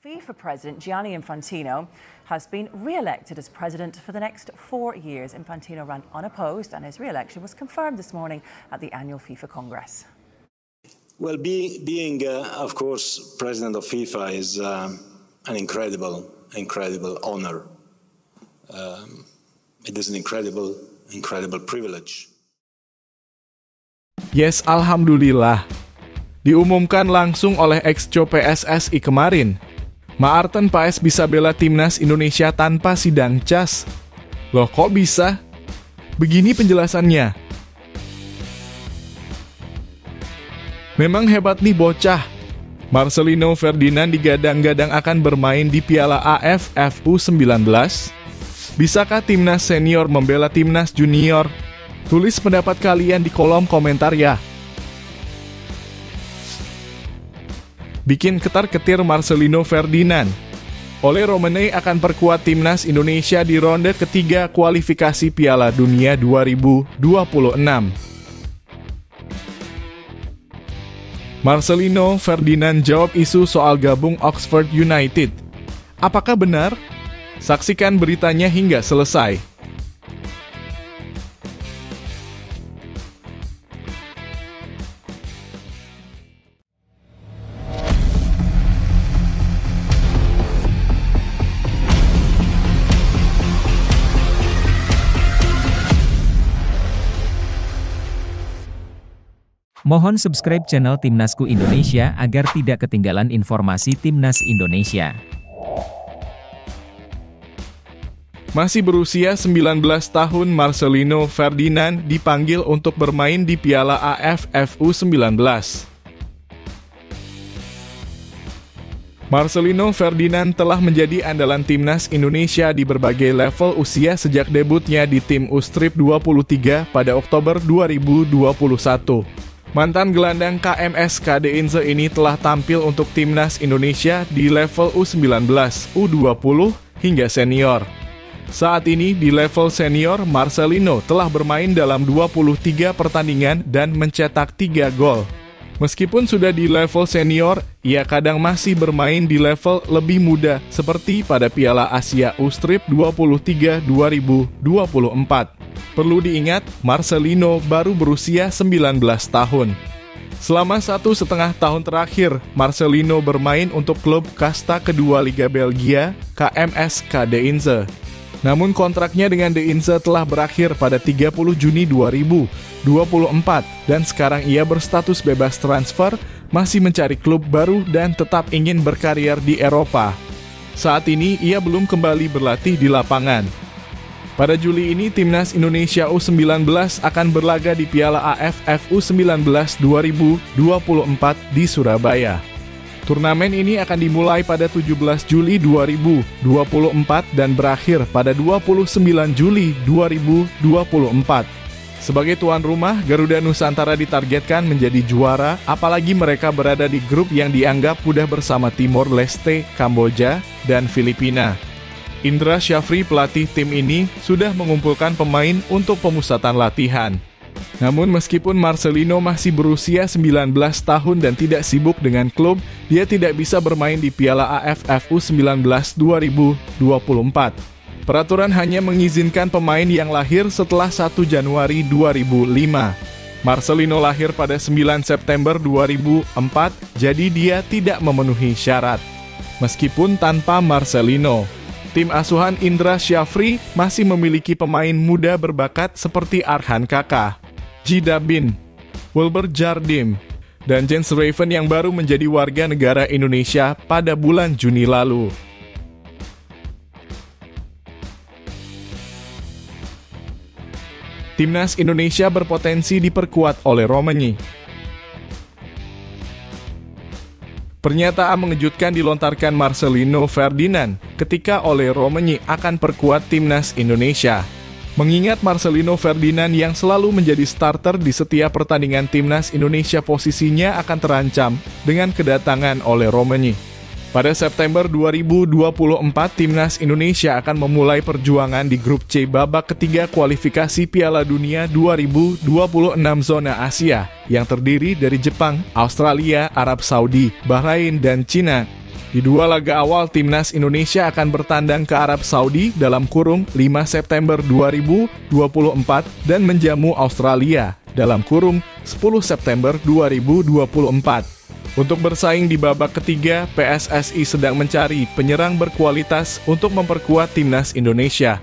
FIFA President Gianni Infantino has been re-elected as president for the next 4 years. Infantino ran unopposed and his re-election was confirmed this morning at the annual FIFA Congress. Well, being of course, president of FIFA is an incredible honor. It is an incredible privilege. Yes, alhamdulillah. Diumumkan langsung oleh ex-co PSSI kemarin. Maarten Paes bisa bela timnas Indonesia tanpa sidang CAS. Loh kok bisa? Begini penjelasannya. Memang hebat nih bocah. Marcelino Ferdinand digadang-gadang akan bermain di Piala AFF U19. Bisakah timnas senior membela timnas junior? Tulis pendapat kalian di kolom komentar ya. Bikin ketar-ketir Marcelino Ferdinand. Ole Romane akan perkuat timnas Indonesia di ronde ketiga kualifikasi Piala Dunia 2026. Marcelino Ferdinand jawab isu soal gabung Oxford United. Apakah benar? Saksikan beritanya hingga selesai. Mohon subscribe channel Timnasku Indonesia agar tidak ketinggalan informasi Timnas Indonesia. Masih berusia 19 tahun, Marcelino Ferdinand dipanggil untuk bermain di Piala AFF U19. Marcelino Ferdinand telah menjadi andalan timnas Indonesia di berbagai level usia sejak debutnya di tim U-Strip 23 pada Oktober 2021. Mantan gelandang KMS KD Inze ini telah tampil untuk timnas Indonesia di level U19, U20, hingga senior. Saat ini di level senior, Marcelino telah bermain dalam 23 pertandingan dan mencetak 3 gol. Meskipun sudah di level senior, ia kadang masih bermain di level lebih muda seperti pada Piala Asia U-Strip 23 2024. Perlu diingat, Marcelino baru berusia 19 tahun. Selama 1,5 tahun terakhir, Marcelino bermain untuk klub kasta kedua Liga Belgia, KMS KD Inze. Namun kontraknya dengan De Inze telah berakhir pada 30 Juni 2024 dan sekarang ia berstatus bebas transfer, masih mencari klub baru dan tetap ingin berkarier di Eropa. Saat ini ia belum kembali berlatih di lapangan. Pada Juli ini, timnas Indonesia U19 akan berlaga di Piala AFF U19 2024 di Surabaya. Turnamen ini akan dimulai pada 17 Juli 2024 dan berakhir pada 29 Juli 2024. Sebagai tuan rumah, Garuda Nusantara ditargetkan menjadi juara, apalagi mereka berada di grup yang dianggap mudah bersama Timor Leste, Kamboja, dan Filipina. Indra Syafri, pelatih tim ini, sudah mengumpulkan pemain untuk pemusatan latihan. Namun meskipun Marcelino masih berusia 19 tahun dan tidak sibuk dengan klub, dia tidak bisa bermain di Piala AFF U19 2024. Peraturan hanya mengizinkan pemain yang lahir setelah 1 Januari 2005. Marcelino lahir pada 9 September 2004, jadi dia tidak memenuhi syarat. Meskipun tanpa Marcelino, tim asuhan Indra Syafri masih memiliki pemain muda berbakat seperti Arhan Kaka, Jida Bin, Wilber Jardim, dan Jens Raven yang baru menjadi warga negara Indonesia pada bulan Juni lalu. Timnas Indonesia berpotensi diperkuat oleh Romani. Pernyataan mengejutkan dilontarkan Marcelino Ferdinand ketika Ole Romani akan perkuat timnas Indonesia. Mengingat Marcelino Ferdinand yang selalu menjadi starter di setiap pertandingan timnas Indonesia, posisinya akan terancam dengan kedatangan Ole Romani. Pada September 2024, timnas Indonesia akan memulai perjuangan di grup C babak ketiga kualifikasi Piala Dunia 2026 zona Asia yang terdiri dari Jepang, Australia, Arab Saudi, Bahrain, dan Cina. Di 2 laga awal, timnas Indonesia akan bertandang ke Arab Saudi dalam kurung 5 September 2024 dan menjamu Australia dalam kurung 10 September 2024. Untuk bersaing di babak ketiga, PSSI sedang mencari penyerang berkualitas untuk memperkuat timnas Indonesia.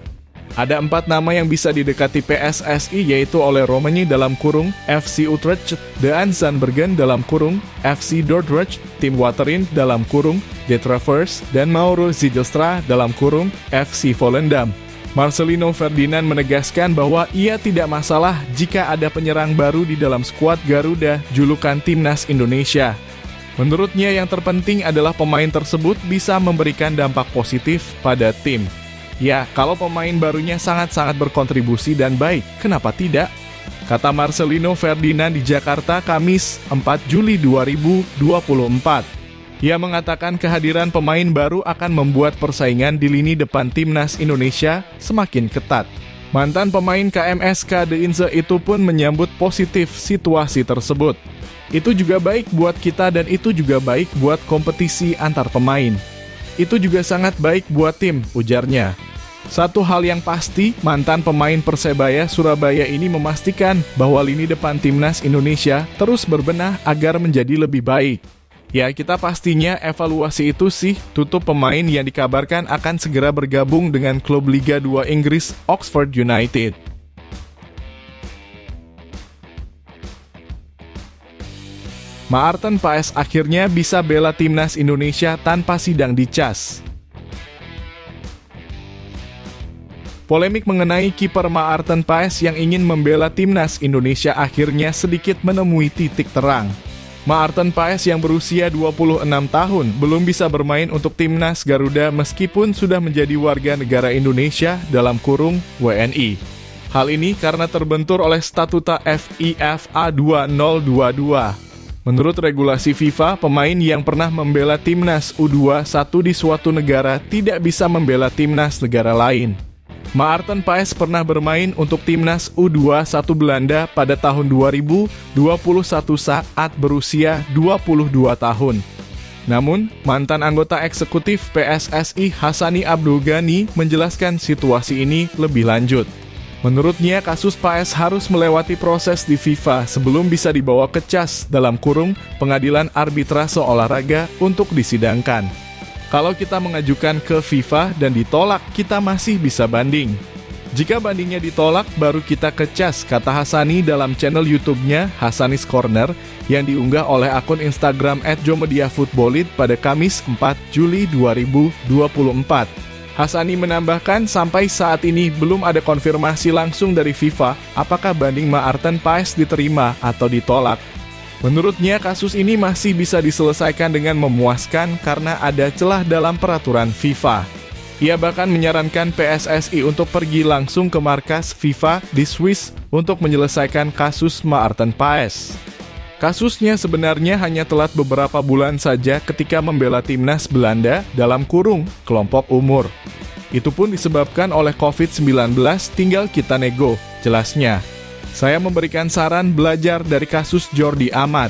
Ada 4 nama yang bisa didekati PSSI, yaitu oleh Romani dalam kurung FC Utrecht, De Zandbergen dalam kurung FC Dordrecht, Tim Waterin dalam kurung De Travers, dan Mauro Zijlstra dalam kurung FC Volendam. Marcelino Ferdinand menegaskan bahwa ia tidak masalah jika ada penyerang baru di dalam skuad Garuda julukan timnas Indonesia. Menurutnya yang terpenting adalah pemain tersebut bisa memberikan dampak positif pada tim. Ya, kalau pemain barunya sangat-sangat berkontribusi dan baik, kenapa tidak? Kata Marcelino Ferdinand di Jakarta, Kamis 4 Juli 2024. Ia mengatakan kehadiran pemain baru akan membuat persaingan di lini depan timnas Indonesia semakin ketat. Mantan pemain KMSK De Inze itu pun menyambut positif situasi tersebut. Itu juga baik buat kita dan itu juga baik buat kompetisi antar pemain. Itu juga sangat baik buat tim, ujarnya. Satu hal yang pasti, mantan pemain Persebaya Surabaya ini memastikan bahwa lini depan timnas Indonesia terus berbenah agar menjadi lebih baik. Ya, kita pastinya evaluasi itu sih, tutup pemain yang dikabarkan akan segera bergabung dengan klub Liga 2 Inggris Oxford United. Maarten Paes akhirnya bisa bela timnas Indonesia tanpa sidang di CAS. Polemik mengenai kiper Maarten Paes yang ingin membela timnas Indonesia akhirnya sedikit menemui titik terang. Maarten Paes yang berusia 26 tahun belum bisa bermain untuk timnas Garuda meskipun sudah menjadi warga negara Indonesia dalam kurung WNI. Hal ini karena terbentur oleh statuta FIFA 2022. Menurut regulasi FIFA, pemain yang pernah membela timnas U21 di suatu negara tidak bisa membela timnas negara lain. Maarten Paes pernah bermain untuk timnas U21 Belanda pada tahun 2021 saat berusia 22 tahun. Namun, mantan anggota eksekutif PSSI Hassani Abdul Ghani menjelaskan situasi ini lebih lanjut. Menurutnya, kasus Paes harus melewati proses di FIFA sebelum bisa dibawa ke CAS dalam kurung Pengadilan Arbitrase Olahraga untuk disidangkan. Kalau kita mengajukan ke FIFA dan ditolak, kita masih bisa banding. Jika bandingnya ditolak, baru kita ke CAS, kata Hassani dalam channel YouTube-nya Hassani's Corner yang diunggah oleh akun Instagram @jomediafootballid pada Kamis 4 Juli 2024. Hassani menambahkan sampai saat ini belum ada konfirmasi langsung dari FIFA apakah banding Maarten Paes diterima atau ditolak. Menurutnya, kasus ini masih bisa diselesaikan dengan memuaskan karena ada celah dalam peraturan FIFA. Ia bahkan menyarankan PSSI untuk pergi langsung ke markas FIFA di Swiss untuk menyelesaikan kasus Maarten Paes. Kasusnya sebenarnya hanya telat beberapa bulan saja ketika membela timnas Belanda dalam kurung kelompok umur. Itu pun disebabkan oleh COVID-19, tinggal kita nego, jelasnya. Saya memberikan saran belajar dari kasus Jordi Amat.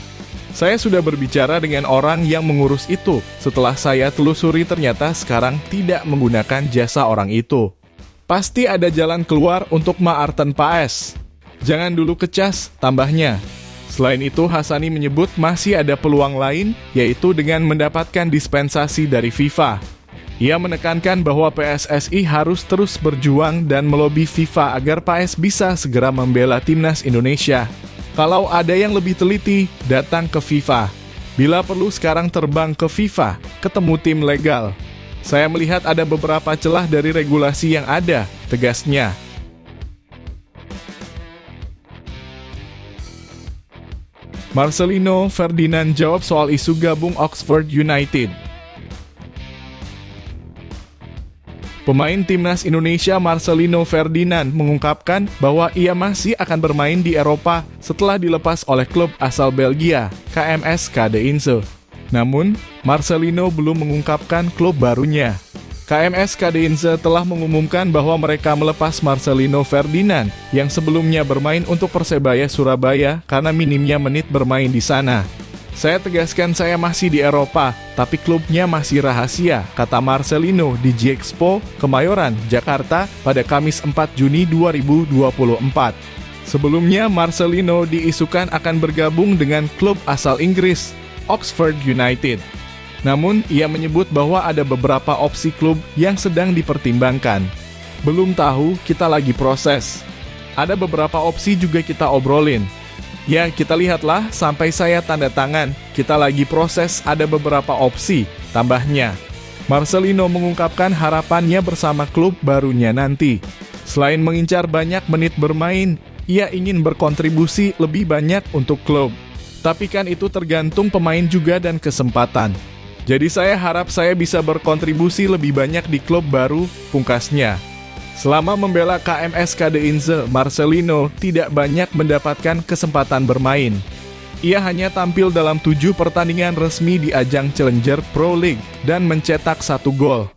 Saya sudah berbicara dengan orang yang mengurus itu. Setelah saya telusuri ternyata sekarang tidak menggunakan jasa orang itu. Pasti ada jalan keluar untuk Maarten Paes. Jangan dulu ke CAS, tambahnya. Selain itu, Hassani menyebut masih ada peluang lain, yaitu dengan mendapatkan dispensasi dari FIFA. Ia menekankan bahwa PSSI harus terus berjuang dan melobi FIFA agar Paes bisa segera membela timnas Indonesia. Kalau ada yang lebih teliti, datang ke FIFA. Bila perlu sekarang terbang ke FIFA, ketemu tim legal. Saya melihat ada beberapa celah dari regulasi yang ada, tegasnya. Marcelino Ferdinand jawab soal isu gabung Oxford United. Pemain timnas Indonesia Marcelino Ferdinand mengungkapkan bahwa ia masih akan bermain di Eropa setelah dilepas oleh klub asal Belgia, KMSK De Inze. Namun, Marcelino belum mengungkapkan klub barunya. KMSK De Inze telah mengumumkan bahwa mereka melepas Marcelino Ferdinand yang sebelumnya bermain untuk Persebaya Surabaya karena minimnya menit bermain di sana. Saya tegaskan saya masih di Eropa, tapi klubnya masih rahasia, kata Marcelino di G-Expo, Kemayoran, Jakarta pada Kamis 4 Juni 2024. Sebelumnya, Marcelino diisukan akan bergabung dengan klub asal Inggris, Oxford United. Namun, ia menyebut bahwa ada beberapa opsi klub yang sedang dipertimbangkan. Belum tahu, kita lagi proses. Ada beberapa opsi juga kita obrolin. Ya, kita lihatlah sampai saya tanda tangan. Kita lagi proses, ada beberapa opsi, tambahnya. Marcelino mengungkapkan harapannya bersama klub barunya nanti. Selain mengincar banyak menit bermain, ia ingin berkontribusi lebih banyak untuk klub. Tapi kan itu tergantung pemain juga dan kesempatan. Jadi saya harap saya bisa berkontribusi lebih banyak di klub baru, pungkasnya. Selama membela KMS KD Inze, Marcelino tidak banyak mendapatkan kesempatan bermain. Ia hanya tampil dalam 7 pertandingan resmi di ajang Challenger Pro League dan mencetak 1 gol.